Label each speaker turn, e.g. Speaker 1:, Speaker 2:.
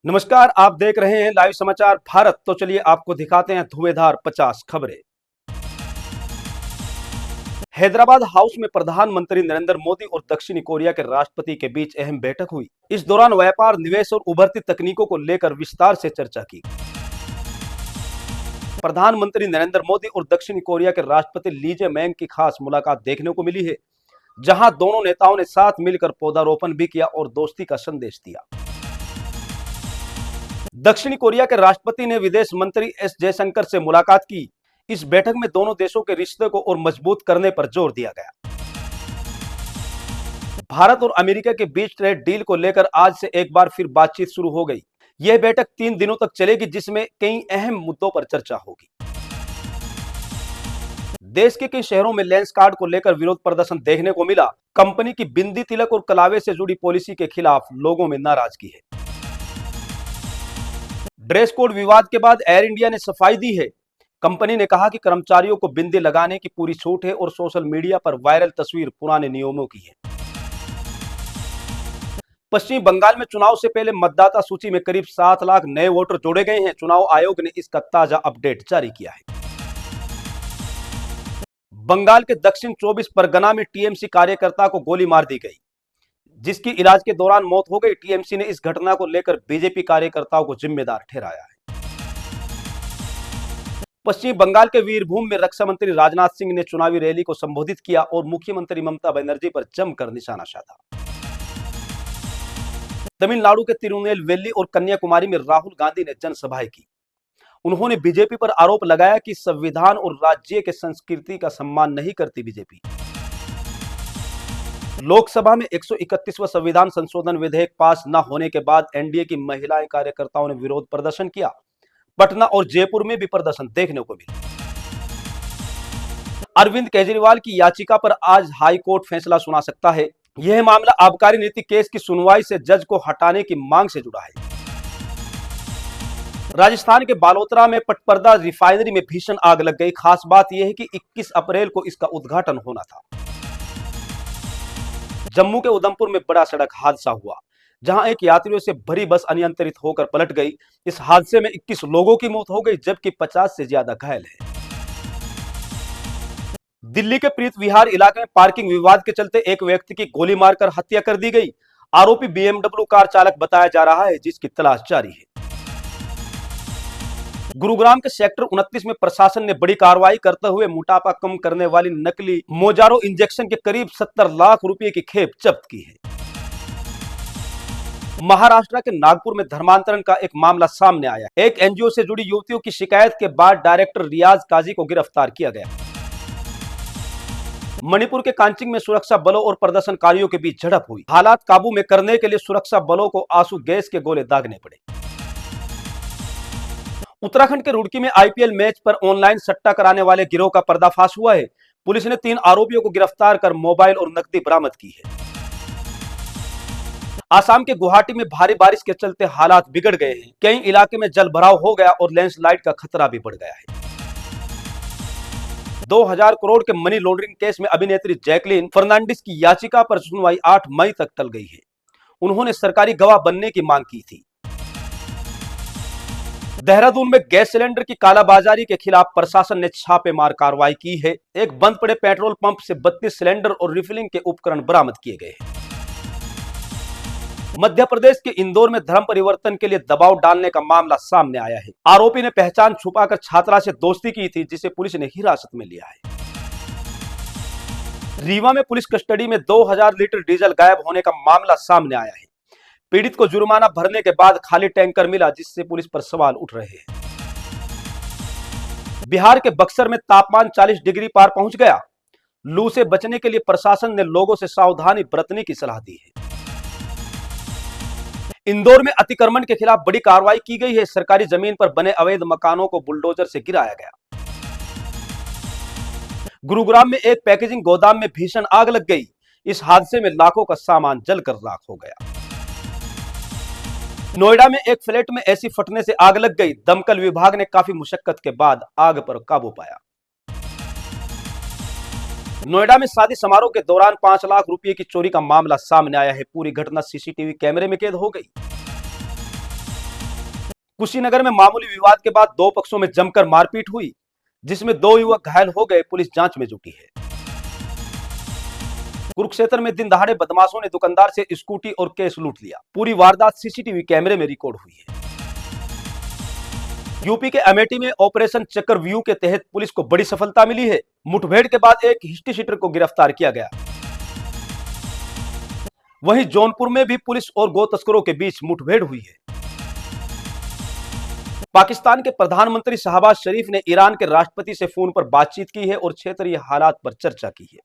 Speaker 1: नमस्कार, आप देख रहे हैं लाइव समाचार भारत। तो चलिए आपको दिखाते हैं धुएंधार 50 खबरें। हैदराबाद हाउस में प्रधानमंत्री नरेंद्र मोदी और दक्षिणी कोरिया के राष्ट्रपति के बीच अहम बैठक हुई। इस दौरान व्यापार, निवेश और उभरती तकनीकों को लेकर विस्तार से चर्चा की। प्रधानमंत्री नरेंद्र मोदी और दक्षिणी कोरिया के राष्ट्रपति ली जे मैंग की खास मुलाकात देखने को मिली है, जहां दोनों नेताओं ने साथ मिलकर पौधारोपण भी किया और दोस्ती का संदेश दिया। दक्षिणी कोरिया के राष्ट्रपति ने विदेश मंत्री एस जयशंकर से मुलाकात की। इस बैठक में दोनों देशों के रिश्ते को और मजबूत करने पर जोर दिया गया। भारत और अमेरिका के बीच ट्रेड डील को लेकर आज से एक बार फिर बातचीत शुरू हो गई। यह बैठक 3 दिनों तक चलेगी, जिसमें कई अहम मुद्दों पर चर्चा होगी। देश के कई शहरों में लेंस कार्ड को लेकर विरोध प्रदर्शन देखने को मिला। कंपनी की बिंदी, तिलक और कलावे से जुड़ी पॉलिसी के खिलाफ लोगों में नाराजगी है। ड्रेस कोड विवाद के बाद एयर इंडिया ने सफाई दी है। कंपनी ने कहा कि कर्मचारियों को बिंदी लगाने की पूरी छूट है और सोशल मीडिया पर वायरल तस्वीर पुराने नियमों की है। पश्चिम बंगाल में चुनाव से पहले मतदाता सूची में करीब 7 लाख नए वोटर जोड़े गए हैं। चुनाव आयोग ने इसका ताजा अपडेट जारी किया है। बंगाल के दक्षिण 24 परगना में टीएमसी कार्यकर्ता को गोली मार दी गई, जिसकी इलाज के दौरान मौत हो गई। टीएमसी ने इस घटना को लेकर बीजेपी कार्यकर्ताओं को जिम्मेदार ठहराया है। पश्चिम बंगाल के वीरभूम में रक्षा मंत्री राजनाथ सिंह ने चुनावी रैली को संबोधित किया और मुख्यमंत्री ममता बनर्जी पर जमकर निशाना साधा। तमिलनाडु के तिरुनेलवेली और कन्याकुमारी में राहुल गांधी ने जनसभाएं की। उन्होंने बीजेपी पर आरोप लगाया कि संविधान और राज्य के संस्कृति का सम्मान नहीं करती बीजेपी। लोकसभा में 131वां संविधान संशोधन विधेयक पास न होने के बाद एनडीए की महिला कार्यकर्ताओं ने विरोध प्रदर्शन किया। पटना और जयपुर में भी प्रदर्शन देखने को मिला। अरविंद केजरीवाल की याचिका पर आज हाई कोर्ट फैसला सुना सकता है। यह मामला आबकारी नीति केस की सुनवाई से जज को हटाने की मांग से जुड़ा है। राजस्थान के बालोतरा में पटपर्दा रिफाइनरी में भीषण आग लग गई। खास बात यह है कि 21 अप्रैल को इसका उद्घाटन होना था। जम्मू के उधमपुर में बड़ा सड़क हादसा हुआ, जहां एक यात्रियों से भरी बस अनियंत्रित होकर पलट गई। इस हादसे में 21 लोगों की मौत हो गई, जबकि 50 से ज्यादा घायल हैं। दिल्ली के प्रीत विहार इलाके में पार्किंग विवाद के चलते एक व्यक्ति की गोली मारकर हत्या कर दी गई। आरोपी बीएमडब्ल्यू कार चालक बताया जा रहा है, जिसकी तलाश जारी है। गुरुग्राम के सेक्टर 29 में प्रशासन ने बड़ी कार्रवाई करते हुए मोटापा कम करने वाली नकली मोजारो इंजेक्शन के करीब 70 लाख रुपए की खेप जब्त की है। महाराष्ट्र के नागपुर में धर्मांतरण का एक मामला सामने आया। एक एनजीओ से जुड़ी युवतियों की शिकायत के बाद डायरेक्टर रियाज काजी को गिरफ्तार किया गया। मणिपुर के कांचिंग में सुरक्षा बलों और प्रदर्शनकारियों के बीच झड़प हुई। हालात काबू में करने के लिए सुरक्षा बलों को आंसू गैस के गोले दागने पड़े। उत्तराखंड के रुड़की में आईपीएल मैच पर ऑनलाइन सट्टा कराने वाले गिरोह का पर्दाफाश हुआ है। पुलिस ने 3 आरोपियों को गिरफ्तार कर मोबाइल और नकदी बरामद की है। आसाम के गुवाहाटी में भारी बारिश के चलते हालात बिगड़ गए हैं। कई इलाके में जल भराव हो गया और लैंडस्लाइड का खतरा भी बढ़ गया है। 2000 करोड़ के मनी लॉन्ड्रिंग केस में अभिनेत्री जैकलीन फर्नांडिस की याचिका पर सुनवाई 8 मई तक टल गई है। उन्होंने सरकारी गवाह बनने की मांग की थी। देहरादून में गैस सिलेंडर की कालाबाजारी के खिलाफ प्रशासन ने छापेमार कार्रवाई की है। एक बंद पड़े पेट्रोल पंप से 32 सिलेंडर और रिफिलिंग के उपकरण बरामद किए गए हैं। मध्य प्रदेश के इंदौर में धर्म परिवर्तन के लिए दबाव डालने का मामला सामने आया है। आरोपी ने पहचान छुपाकर छात्रा से दोस्ती की थी, जिसे पुलिस ने हिरासत में लिया है। रीवा में पुलिस कस्टडी में 2000 लीटर डीजल गायब होने का मामला सामने आया है। पीड़ित को जुर्माना भरने के बाद खाली टैंकर मिला, जिससे पुलिस पर सवाल उठ रहे हैं। बिहार के बक्सर में तापमान 40 डिग्री पार पहुंच गया। लू से बचने के लिए प्रशासन ने लोगों से सावधानी बरतने की सलाह दी है। इंदौर में अतिक्रमण के खिलाफ बड़ी कार्रवाई की गई है। सरकारी जमीन पर बने अवैध मकानों को बुलडोजर से गिराया गया। गुरुग्राम में एक पैकेजिंग गोदाम में भीषण आग लग गई। इस हादसे में लाखों का सामान जलकर राख हो गया। नोएडा में एक फ्लैट में एसी फटने से आग लग गई। दमकल विभाग ने काफी मुशक्कत के बाद आग पर काबू पाया। नोएडा में शादी समारोह के दौरान 5 लाख रुपए की चोरी का मामला सामने आया है। पूरी घटना सीसीटीवी कैमरे में कैद हो गई। कुशीनगर में मामूली विवाद के बाद दो पक्षों में जमकर मारपीट हुई, जिसमें दो युवक घायल हो गए। पुलिस जांच में जुटी है। कुरुक्षेत्र में दिन दहाड़े बदमाशों ने दुकानदार से स्कूटी और कैश लूट लिया। पूरी वारदात सीसीटीवी कैमरे में रिकॉर्ड हुई है। यूपी के अमेठी में ऑपरेशन चक्रव्यूह के तहत पुलिस को बड़ी सफलता मिली है। मुठभेड़ के बाद एक हिस्ट्री शीटर को गिरफ्तार किया गया। वहीं जौनपुर में भी पुलिस और गो तस्करों के बीच मुठभेड़ हुई है। पाकिस्तान के प्रधानमंत्री शहबाज शरीफ ने ईरान के राष्ट्रपति से फोन पर बातचीत की है और क्षेत्रीय हालात पर चर्चा की है।